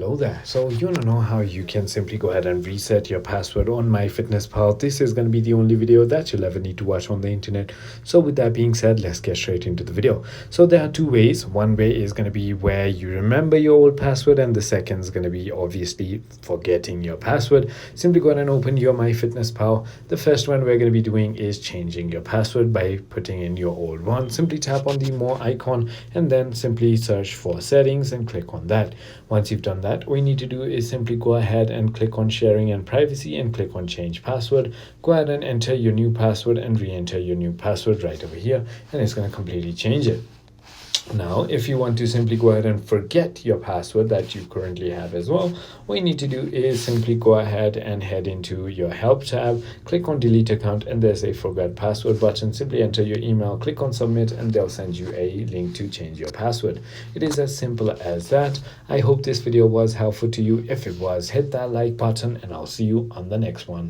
Hello there. So you want to know how you can simply go ahead and reset your password on MyFitnessPal. This is going to be the only video that you'll ever need to watch on the internet. So with that being said, let's get straight into the video. So there are two ways. One way is going to be where you remember your old password, and the second is going to be obviously forgetting your password. Simply go ahead and open your MyFitnessPal. The first one we're going to be doing is changing your password by putting in your old one. Simply tap on the more icon and then simply search for settings and click on that. Once you've done that, all you need to do is simply go ahead and click on sharing and privacy and click on change password. Go ahead and enter your new password and re-enter your new password right over here, and it's going to completely change it. Now, if you want to simply go ahead and forget your password that you currently have as well, what you need to do is simply go ahead and head into your help tab, click on delete account, and there's a forget password button. Simply enter your email, click on submit, and they'll send you a link to change your password. It is as simple as that. I hope this video was helpful to you. If it was, hit that like button, and I'll see you on the next one.